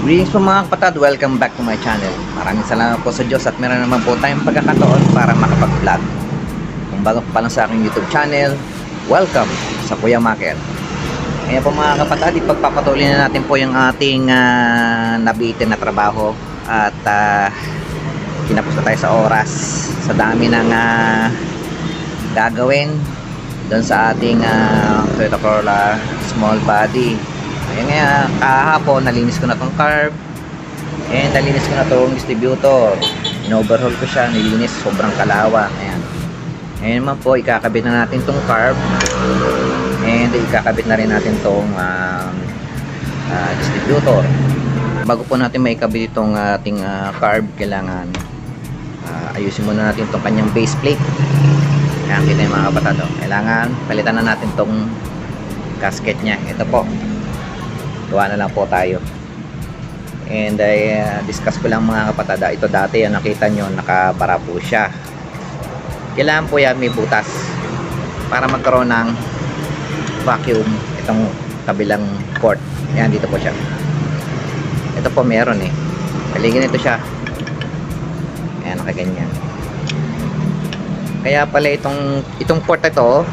Greetings po mga kapatid, welcome back to my channel. Maraming salamat po sa Diyos at meron naman po tayong pagkakataon para makapag-vlog. Kung bago pa lang sa aking YouTube channel, welcome sa Kuya Maker. Ngayon po mga kapatid, ipagpapatuloy na natin po yung ating nabitin na trabaho at kinapos na tayo sa oras sa dami ng gagawin doon sa ating Toyota Corolla small body. Ayan nga, kahapon nalinis ko na tong carb and nalinis ko na tong distributor, in-overhaul ko siya, nilinis, sobrang kalawang. Ayan, ngayon naman po ikakabit na natin tong carb and ikakabit na rin natin tong distributor. Bago po natin maikabit itong ating carb, kailangan ayusin muna natin tong kanyang base plate. Ayan, kita yung mga kapatid, kailangan palitan na natin tong gasket nya. Ito po, gawa na lang po tayo. And I discuss ko lang mga kapatid, ito dati yan nakita nyo, nakabara po siya. Kailangan po yan may butas para magkaroon ng vacuum itong kabilang port. Yan, dito po siya. Ito po meron eh, paligin ito siya. Ayan, nakaganyan. Kaya pala itong port ito,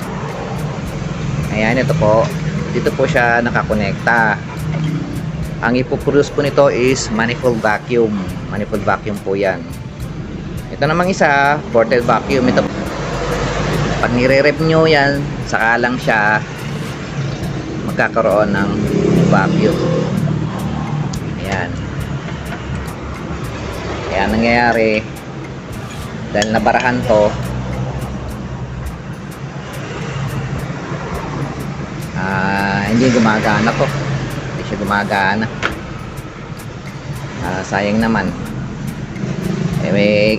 ayan, ito po, dito po siya nakakonekta. Ang ipoproduce po nito is manifold vacuum. Manifold vacuum po yan. Ito namang isa, ported vacuum. Ito, pag nire-rep nyo yan, saka lang siya magkakaroon ng vacuum. Ayan. Kaya nangyayari, dahil nabarahan to, hindi gumagana to. Hindi siya gumagana. Sayang naman.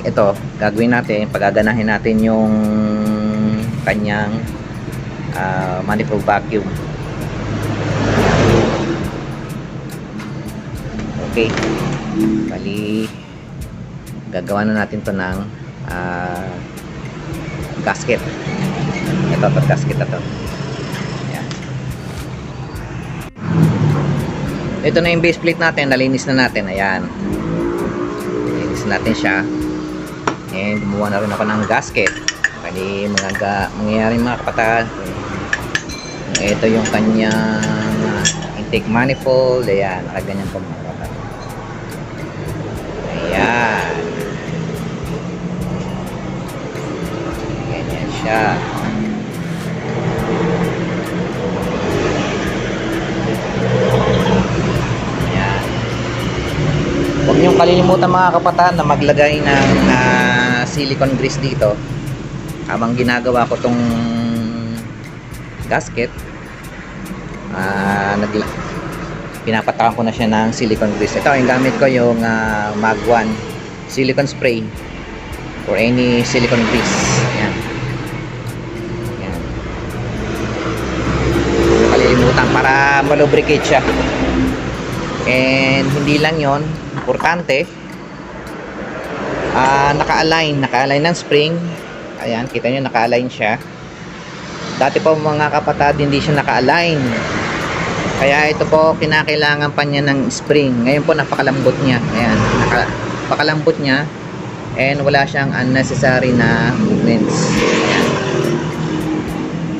Ito, gagawin natin, pagaganahin natin yung kanyang manifold vacuum. Okay. Bali, gagawa na natin to ng gasket. Ito, gasket na to. Ito na yung base plate natin, nalinis na natin. Ayan, nalinis natin siya and gumawa na rin ako ng gasket. Bali, mangyayari mga kapatid, ito yung kanyang intake manifold. Ayan, nakaganyan po mga kapatid. Ayan, ganyan siya. Huwag niyong kalilimutan mga kapatid na maglagay ng silicone grease dito. Habang ginagawa ko tong gasket, pinapatakan ko na siya ng silicone grease. Ito, yung gamit ko yung Mag 1 silicone spray for any silicone grease. Ayan. Ayan. Huwag niyong kalilimutan para malubricate siya. And hindi lang yon, importante, naka-align ng spring. Ayan, kita nyo, naka-align siya. Dati po mga kapatid, hindi siya naka-align. Kaya ito po, kinakailangan pa niya ng spring. Ngayon po, napakalambot niya. Ayan, napakalambot niya. And wala siyang unnecessary na movements. Ayan.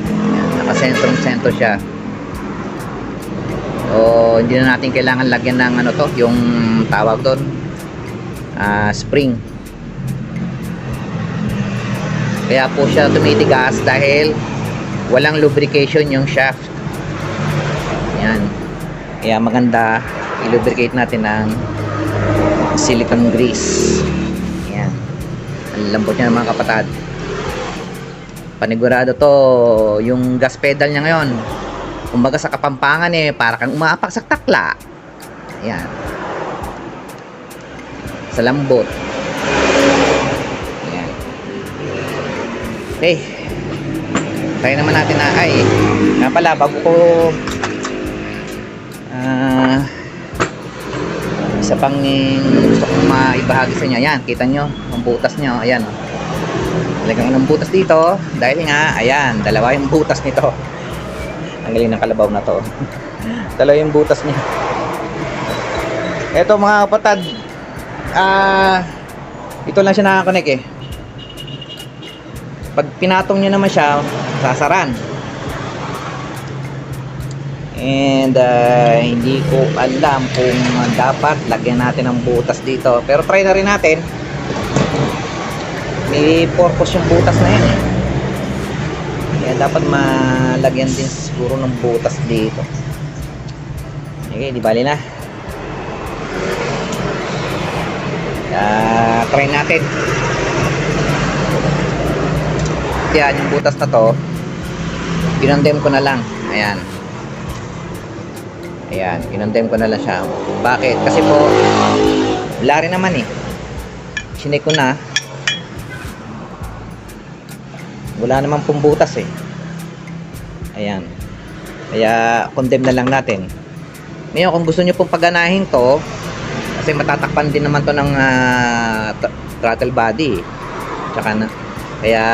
Ayan, naka-sentro siya. O hindi na natin kailangan lagyan ng yung tawag doon, spring. Kaya po siya tumitigas dahil walang lubrication yung shaft. Yan, kaya maganda i-lubricate natin ng silicone grease. Yan, ang lambot niya mga kapatid. Panigurado to yung gas pedal niya ngayon. Kumbaga sa Kapampangan para kang umaapak sa takla. Ayan. Sa lambot. Ayan. Okay. Try naman natin na, nga pala, bago ko isa pang gusto kong maibahagi sa inyo. Ayan, kita nyo, ang butas nyo. Ayan. Talagang ng butas dito. Dahil nga, ayan, dalawa yung butas nito. Ang galing ng kalabaw na to. Dalawa yung butas niya. Eto mga kapatid, ito lang siya nakakonek eh. Pag pinatong nyo naman siya, sasaran. And hindi ko alam kung dapat lagyan natin ng butas dito. Pero try na rin natin. May purpose yung butas na yan eh. Kaya dapat malagyan din siguro ng butas dito. Okay, di bali na. Try natin. Yan, yung butas na to, kinondem ko na lang. Ayan. Ayan, kinondem ko na lang siya. Bakit? Kasi po, wala rin naman eh. Sinek ko na. Wala naman pong butas eh. Ayan. Kaya, condemn na lang natin. Ngayon, kung gusto nyo pong paganahin to, kasi matatakpan din naman to ng throttle body. Tsaka na. Kaya,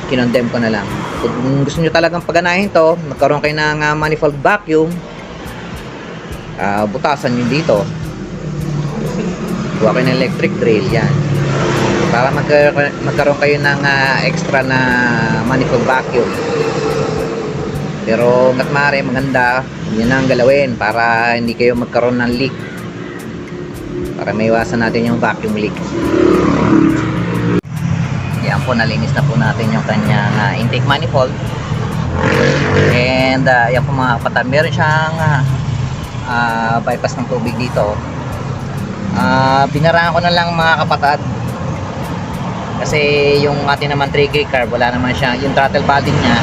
kinondem ko na lang. Kung gusto nyo talagang paganahin to, magkaroon kayo ng manifold vacuum, butasan nyo dito. Buha kayo ng electric drill, yan. Para magkaroon kayo ng extra na manifold vacuum. Pero hanggat maaari, maganda, yun ang galawin para hindi kayo magkaroon ng leak. Para maiwasan natin yung vacuum leak. Yan po, nalinis na po natin yung kanyang intake manifold. And yan po mga kapatid, meron siyang bypass ng tubig dito. Binaraan ko na lang mga kapatid, kasi yung atin naman 3K carb, wala naman siya, yung throttle body niya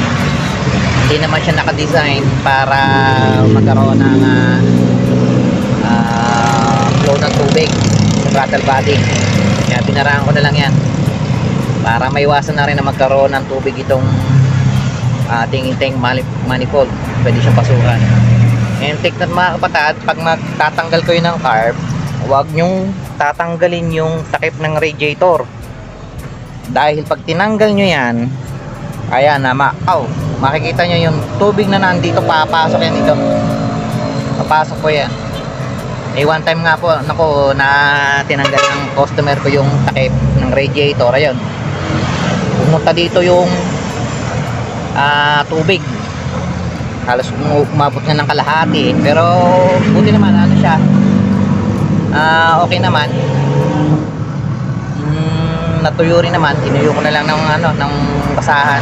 hindi naman siya naka-design para magkaroon ng flow ng tubig sa throttle body. Kaya binaraan ko na lang yan para maiwasan na rin na magkaroon ng tubig itong ating intake manifold. Pwede siyang pasukan. And take note mga kapatid, pag magtatanggal kayo ng carb, huwag nyong tatanggalin yung takip ng radiator. Dahil pag tinanggal nyo yan, ayan na, makikita nyo yung tubig na nandito, papasok yan dito. Papasok po yan. One time nga po, na tinanggal ng customer ko yung takip ng radiator. Ayun, pumunta dito yung tubig. Halos umabot na ng kalahati. Pero buti naman, ano siya, okay naman. Natuyo rin naman, tinuyo ko na lang ng basahan.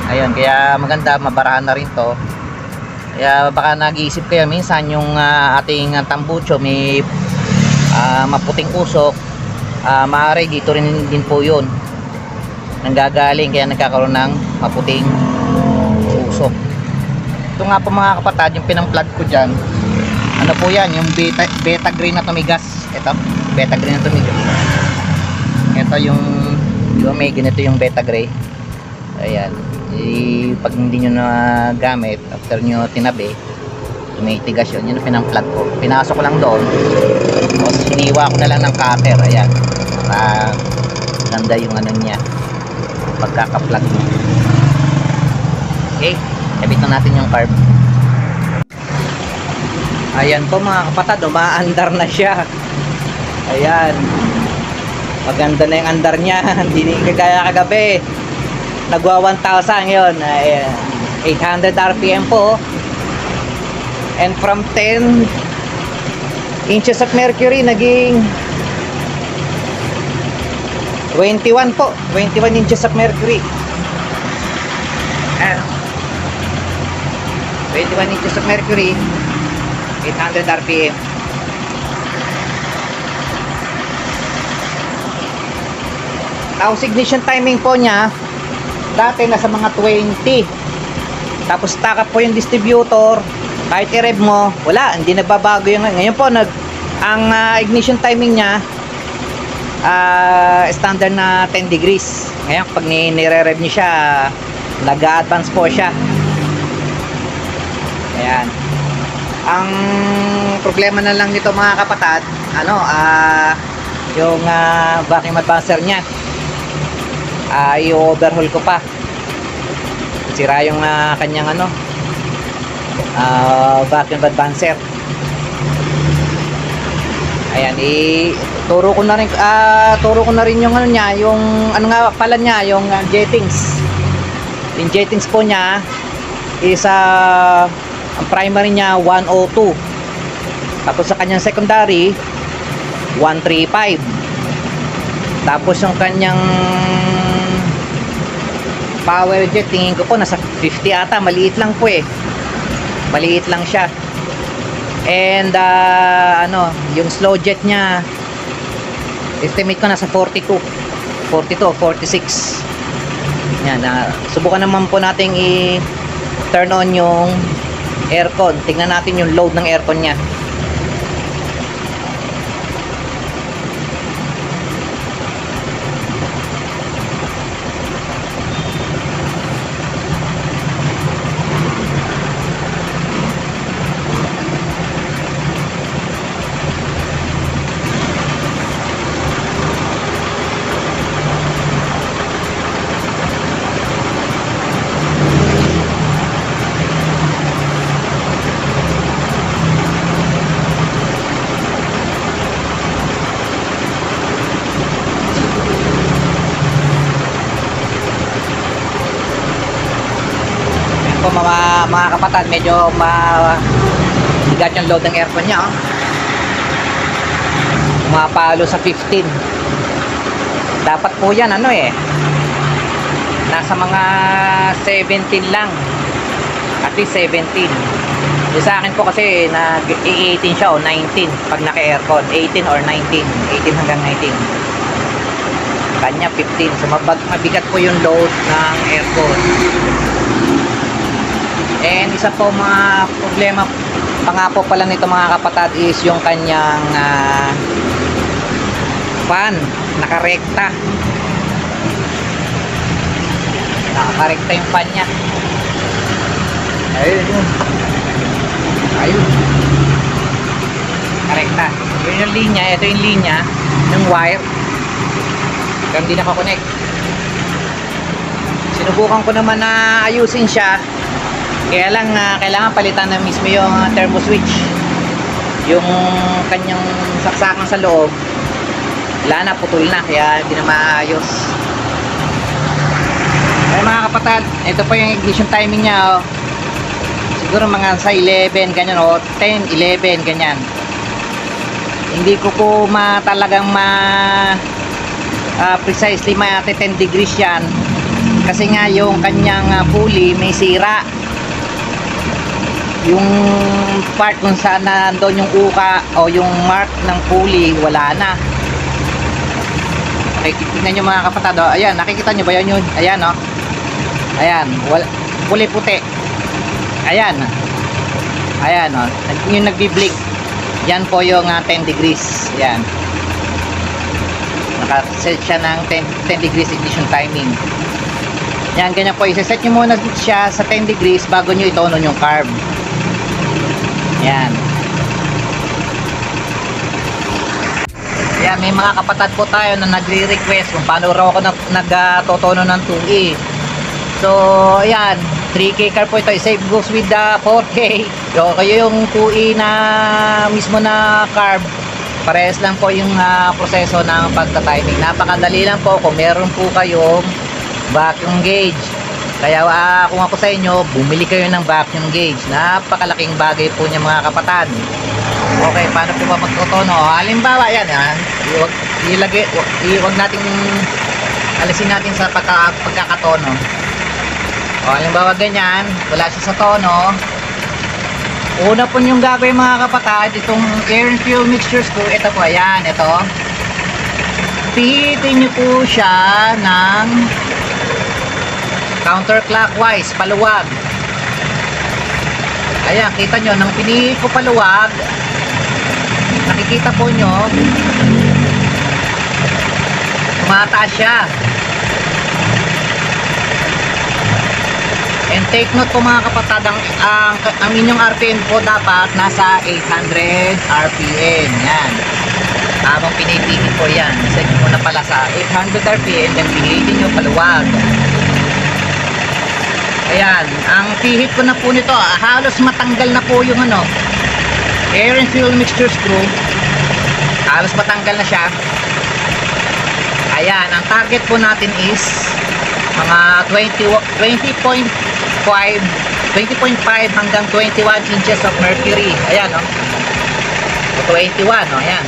Ayun, kaya maganda, mabarahan na rin to. Kaya baka nag-iisip kayo minsan yung ating tambucho may maputing usok, maaari dito rin din po yun nanggagaling, kaya nagkakaroon ng maputing usok. Ito nga po mga kapatid, yung pinang-plug ko dyan, ano po yan, yung beta green na tumigas. Ito, beta green na tumigas. Ito yung may ganito yung beta gray. Ayan, pag hindi nyo na gamit, after nyo tinabi, tumitigas yun. Yun ang pinang-plug ko. Pinasok ko lang doon, tapos hiniwa ko na lang ng cutter. Ayan, para ganda yung ano niya, pagkaka-plug mo. Okay, kabit na natin yung carb. Ayan po mga kapatid, umaandar na siya. Ayan, maganda na yung andar niya. Hindi kagaya kagabi, nagwa 1,000 yun. 800 RPM po. And from 10 inches of mercury, naging 21 po. 21 inches of mercury. 21 inches of mercury, 800 RPM. Tapos ignition timing po niya, dati nasa mga 20. Tapos stack up po yung distributor, kahit i-rev mo, wala, hindi nagbabago yung ngayon po. Ang ignition timing niya, standard na 10 degrees. Ngayon pag nire-rev niyo siya, nag-advance po siya. Ayan. Ang problema na lang nito mga kapatid, yung vacuum advancer niya, i-overhaul ko pa. Sira yung kanyang vacuum advancer. Ayan, turo ko na rin yung ano niya, yung ano nga pala niya, yung jettings. Yung jettings po niya is ang primary niya 102. Tapos sa kanyang secondary 135. Tapos yung kanyang power jet, tingin ko po nasa 50 ata, maliit lang po eh. Maliit lang siya. And yung slow jet niya, estimate ko nasa 42, 46. Yan, subukan naman po nating i-turn on yung aircon. Tingnan natin yung load ng aircon niya. Po mga kapatid, medyo bigat yung load ng aircon niya, oh. Pumapalo sa 15. Dapat po yan nasa mga 17 lang, at least 17. Yung sa akin po kasi nag-18 siya o 19 pag naka-aircon, 18 or 19, 18 hanggang 19. Kanya 15, so mabigat po yung load ng aircon. And isa po mga problema pa nga po pala nito mga kapatid is yung kanyang fan, nakarekta yung fan nya. Ayun, nakarekta. Yun yung linya, ito yung linya ng wire, kaya hindi nakakonect. Sinubukan ko naman na ayusin siya, kaya lang kailangan palitan na mismo yung thermo switch, yung kanyang saksakan sa loob. Wala na, putol na, kaya hindi na maayos. Ay mga kapatid, ito po yung ignition timing nya, oh. Siguro mga sa 11 ganyan, o 10, 11 ganyan. Hindi ko po talagang precisely 10 degrees yan, kasi nga yung kanyang pulley may sira. Yung part kung saan nandoon yung uka o yung mark ng pulley, wala na. Okay, tingnan nyo mga kapatid, oh. Ayan, nakikita nyo ba yan yun? Ayan, oh. Ayan, kulay puti. Ayan, oh. Yung nagbi-blink, yan po yung 10 degrees. Ayan, nakaset siya ng 10 degrees ignition timing. Yan, ganyan po. Isa-set nyo muna siya sa 10 degrees bago nyo itonon yung carb. Yan. Yan, may mga kapatid po tayo na nagre-request kung paano raw ako nagtotono ng 2E. So, ayan, 3K carb po ito. Same goes with the 4K. So, kayo yung 2E na mismo na carb, parehas lang po yung proseso ng pagta-timing. Napakadali lang po kung meron po kayong vacuum gauge. Kaya kung ako sa inyo, bumili kayo ng vacuum gauge. Napakalaking bagay po niya mga kapatid. Okay, paano po ba magtotono? Halimbawa yan, huwag nating alisin natin sa pagkakatono. O, halimbawa ganyan, wala siya sa tono. Una po yung gagawin mga kapatid, itong air and fuel mixture screw, ito po, ayan, ito. Pihitin nyo po siya ng counterclockwise, paluwag. Ayan, kita nyo, nang pinihit ko paluwag, nakikita po nyo, tumataas siya. And take note po mga kapatid, ang inyong RPM po dapat nasa 800 RPM. Yan. Habang pinipihit po yan, set nyo muna pala sa 800 RPM, then pihitin nyo paluwag. Ayan, ang pihit ko na po nito, halos matanggal na po yung air and fuel mixture screw. Halos matanggal na siya. Ayan, ang target po natin is mga 20.5 hanggang 21 inches of mercury. Ayan, oh. 21, oh, ayan.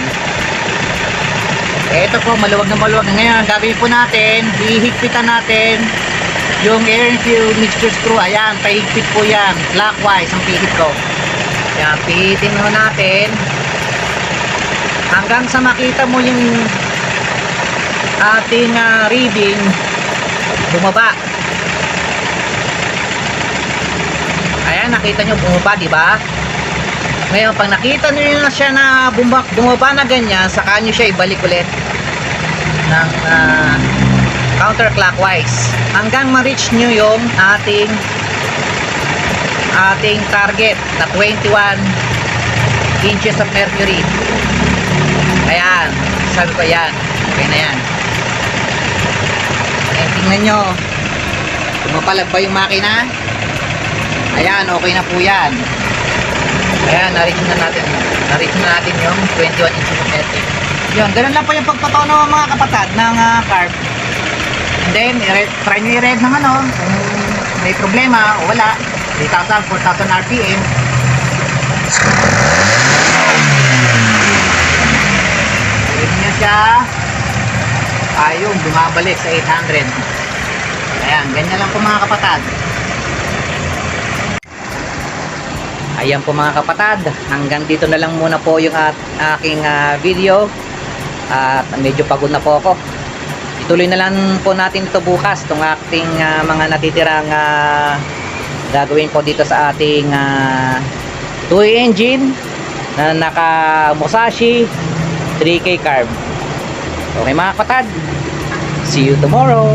Ito po, maluwag na maluwag. Ngayon, gagawin po natin, hihigpitan natin yung air and fuel mixture screw. Ayan, pahigpit po yan. Clockwise ang pihit ko. Ayan, pihitin mo natin hanggang sa makita mo yung ating reading bumaba. Ayan, nakita nyo bumaba, di ba? Ngayon, pag nakita nyo na siya na bumaba na ganyan, saka nyo siya ibalik ulit ng counterclockwise hanggang ma-reach nyo yung ating target na 21 inches of mercury. Ayan, sabi ko yan, okay na yan. Ayan, tingnan nyo, pumapalag ba yung makina? Ayan, okay na po yan. Ayan, na-reach na natin yung 21 inches of mercury. Yun, ganun lang po yung pagpatono mga kapatid ng carb. And then, try nyo i-read ng ano, kung may problema o wala, 3,000, 4,000 RPM. Read nyo siya. Ayun, bumabalik sa 800. Ayan, ganyan lang po mga kapatid. Ayan po mga kapatid, hanggang dito na lang muna po yung aking video. At medyo pagod na po ako. Ituloy na lang po natin ito bukas, itong ating mga natitirang gagawin po dito sa ating toy engine na naka Musashi 3K carb. Okay mga kapatid, see you tomorrow.